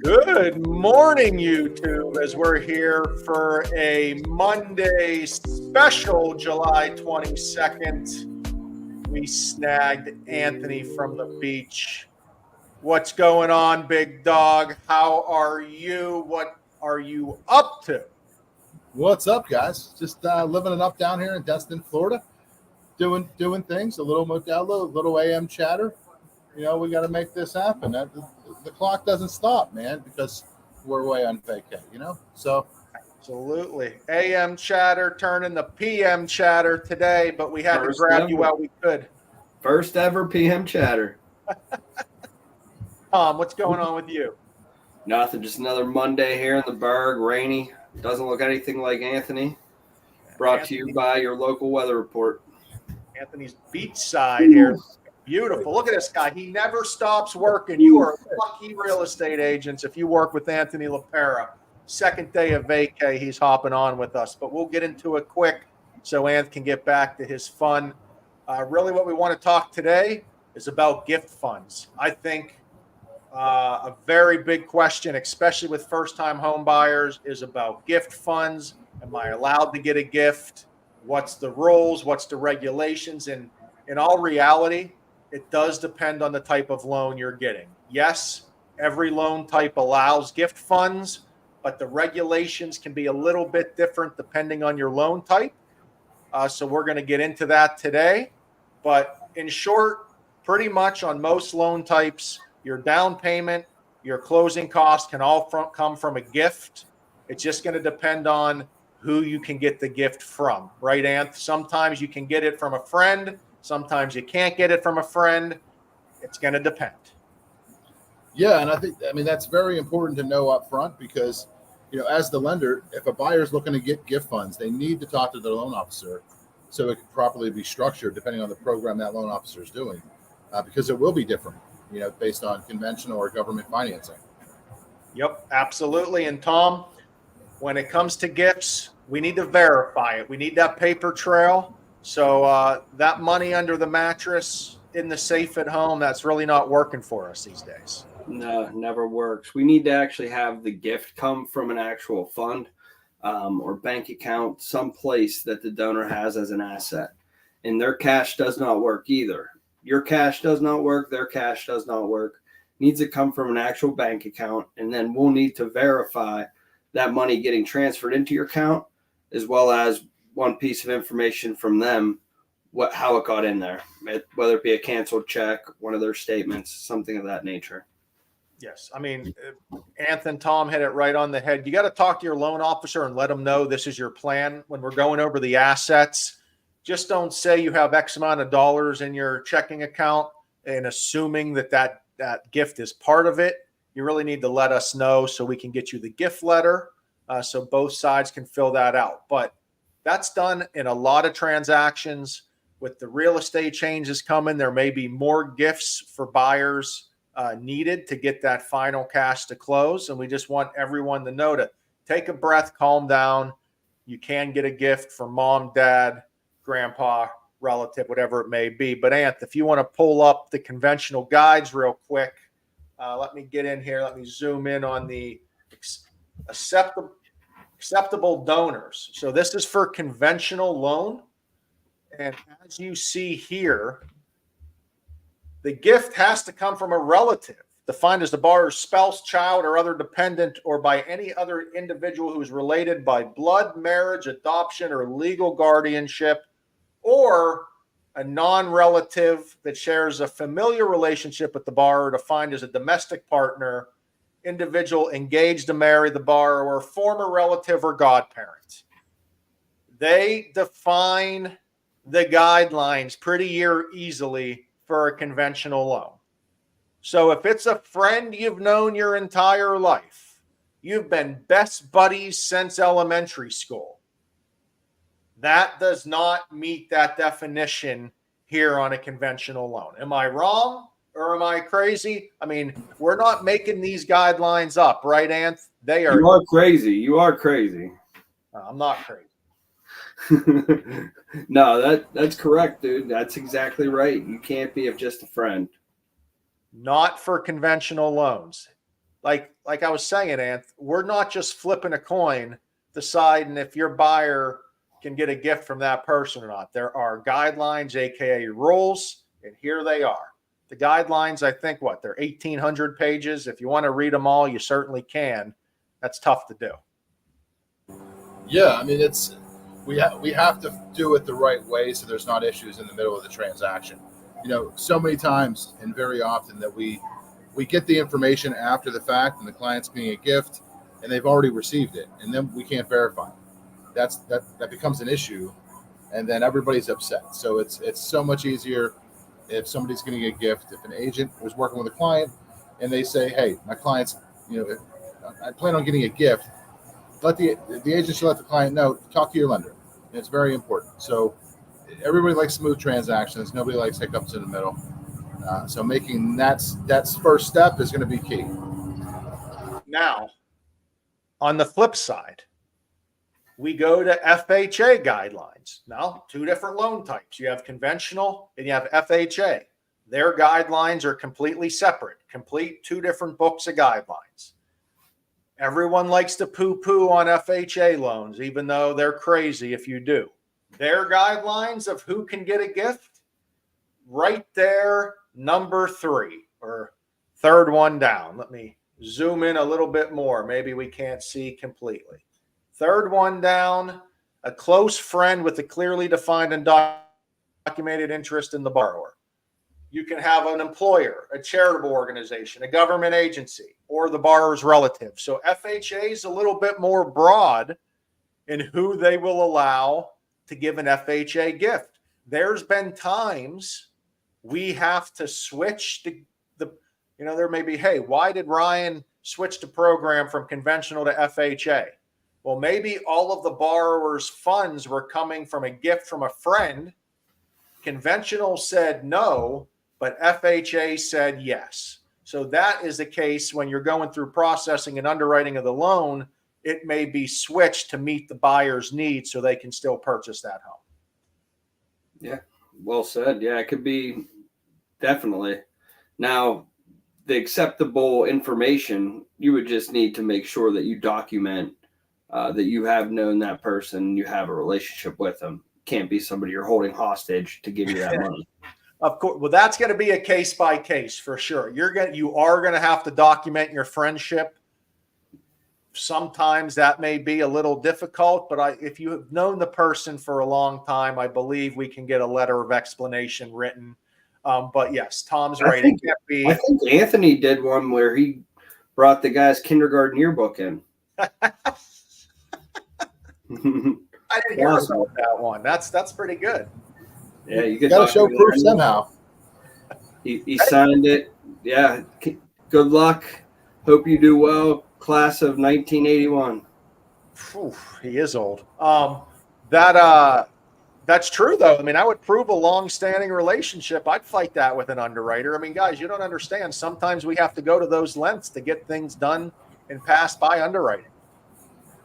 Good morning, YouTube, as we're here for a Monday special, July 22nd. We snagged Anthony from the beach. What's going on, big dog? How are you? What are you up to? What's up, guys? Just living it up down here in Destin, Florida. Doing things, a little Modelo, a little AM chatter. You know, we got to make this happen. The clock doesn't stop, man, because we're away on vacay, you know? So Absolutely. AM chatter turning the PM chatter today, but we had to grab you while we could. First ever PM chatter. Tom, what's going on with you? Nothing, just another Monday here in the Berg, rainy. Doesn't look anything like Anthony. Brought to you by your local weather report. Anthony's beachside here. Beautiful. Look at this guy. He never stops working. You are lucky real estate agents if you work with Anthony LaPera. Second day of vacay, he's hopping on with us. But we'll get into it quick so Anth can get back to his fun. Really what we want to talk today is about gift funds. I think a very big question, especially with first-time home buyers, is about gift funds. Am I allowed to get a gift? What's the rules? What's the regulations? And in all reality, it does depend on the type of loan you're getting. Yes, every loan type allows gift funds, but the regulations can be a little bit different depending on your loan type. So we're going to get into that today. But in short, pretty much on most loan types, your down payment, your closing costs can all come from a gift. It's just going to depend on who you can get the gift from, right, Anth? Sometimes you can get it from a friend. Sometimes you can't get it from a friend. It's going to depend. Yeah, and I mean, that's very important to know up front because, you know, as the lender, if a buyer is looking to get gift funds, they need to talk to their loan officer so it can properly be structured depending on the program that loan officer is doing, because it will be different, you know, based on conventional or government financing. Yep, absolutely. And Tom, when it comes to gifts, we need to verify it. We need that paper trail. So that money under the mattress in the safe at home, that's really not working for us these days. No, never works. We need to actually have the gift come from an actual fund or bank account, someplace that the donor has as an asset. And their cash does not work either. Your cash does not work. Their cash does not work. Needs to come from an actual bank account. And then we'll need to verify that money getting transferred into your account, as well as one piece of information from them, how it got in there, whether it be a canceled check, one of their statements, something of that nature. Yes. I mean, Anth and Tom hit it right on the head. You got to talk to your loan officer and let them know this is your plan. When we're going over the assets, just don't say you have X amount of dollars in your checking account and assuming that gift is part of it. You really need to let us know so we can get you the gift letter so both sides can fill that out. But that's done in a lot of transactions. With the real estate changes coming, there may be more gifts for buyers needed to get that final cash to close. And we just want everyone to know to take a breath, calm down. You can get a gift from mom, dad, grandpa, relative, whatever it may be. But Anth, if you want to pull up the conventional guides real quick, let me get in here. Let me zoom in on the acceptable donors. So this is for conventional loan. And as you see here, the gift has to come from a relative, defined as the borrower's spouse, child, or other dependent, or by any other individual who is related by blood, marriage, adoption, or legal guardianship, or a non-relative that shares a familiar relationship with the borrower, defined as a domestic partner, individual engaged to marry the borrower, former relative, or godparent. They define the guidelines pretty easily for a conventional loan. So if it's a friend you've known your entire life, you've been best buddies since elementary school, that does not meet that definition here on a conventional loan. Am I wrong or am I crazy? I mean, we're not making these guidelines up, right, Anth? They are. You are crazy. You are crazy. I'm not crazy. No, that's correct, dude. That's exactly right. You can't be just a friend. Not for conventional loans. like I was saying, Anth, we're not just flipping a coin, deciding if your buyer can get a gift from that person or not. There are guidelines, aka rules, and here they are. The guidelines, I think, they're 1,800 pages. If you want to read them all, you certainly can. That's tough to do. Yeah, I mean, we have to do it the right way so there's not issues in the middle of the transaction. So many times and very often that we get the information after the fact and the client's getting a gift and they've already received it, and then we can't verify. That becomes an issue, and then everybody's upset. So it's so much easier if somebody's getting a gift. If an agent was working with a client and they say, "Hey, my client's, I plan on getting a gift," let the agent should let the client know. Talk to your lender. And it's very important. So everybody likes smooth transactions. Nobody likes hiccups in the middle. So making that's first step is going to be key. Now, on the flip side, we go to FHA guidelines. Now, two different loan types. You have conventional and you have FHA. Their guidelines are completely separate, complete two different books of guidelines. Everyone likes to poo-poo on FHA loans, even though they're crazy if you do. Their guidelines of who can get a gift, right there, number 3, or third one down. Let me zoom in a little bit more. Maybe we can't see completely. Third one down, a close friend with a clearly defined and documented interest in the borrower. You can have an employer, a charitable organization, a government agency, or the borrower's relative. So FHA is a little bit more broad in who they will allow to give an FHA gift. There's been times we have to switch there may be, hey, why did Ryan switch the program from conventional to FHA? Well, maybe all of the borrower's funds were coming from a gift from a friend. Conventional said no, but FHA said yes. So that is the case when you're going through processing and underwriting of the loan. It may be switched to meet the buyer's needs so they can still purchase that home. Yeah, well said. Yeah, it could be definitely. Now, the acceptable information, you would just need to make sure that you document that you have known that person, you have a relationship with them. Can't be somebody you're holding hostage to give you that money. Of course, well, that's going to be a case by case for sure. You are going to have to document your friendship. Sometimes that may be a little difficult, but if you have known the person for a long time, I believe we can get a letter of explanation written. But yes, Tom's right. I think Anthony did one where he brought the guy's kindergarten yearbook in. I didn't hear about that one. That's pretty good. Yeah, you got to show proof somehow. He signed it. Yeah. Good luck. Hope you do well. Class of 1981. He is old. That's true, though. I mean, I would prove a long-standing relationship. I'd fight that with an underwriter. I mean, guys, you don't understand. Sometimes we have to go to those lengths to get things done and passed by underwriting.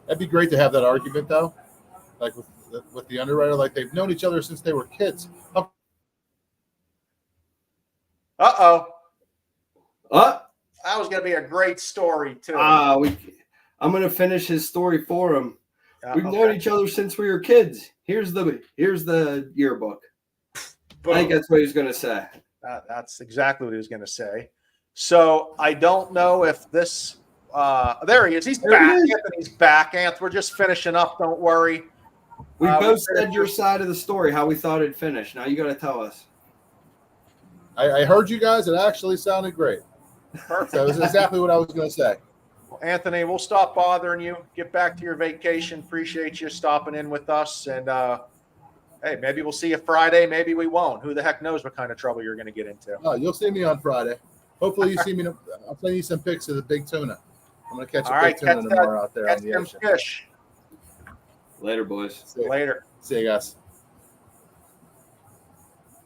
That'd be great to have that argument, though, like with the underwriter, like they've known each other since they were kids. That was going to be a great story, too. I'm going to finish his story for him. We've known each other since we were kids. Here's the yearbook. Boom. I think that's what he's going to say. That's exactly what he was going to say. So I don't know if this. There he is. He's back. Anthony's back. Anth, we're just finishing up. Don't worry. We both said your side of the story, how we thought it'd finish. Now you got to tell us. I heard you guys. It actually sounded great. Perfect. That was exactly what I was going to say. Well, Anthony, we'll stop bothering you. Get back to your vacation. Appreciate you stopping in with us. And hey, maybe we'll see you Friday. Maybe we won't. Who the heck knows what kind of trouble you're going to get into? Oh, you'll see me on Friday. Hopefully you see me. I'll send you some pics of the big tuna. I'm going to catch a big tuna tomorrow out there on the ocean. Fish. Later, boys. Later. See you guys.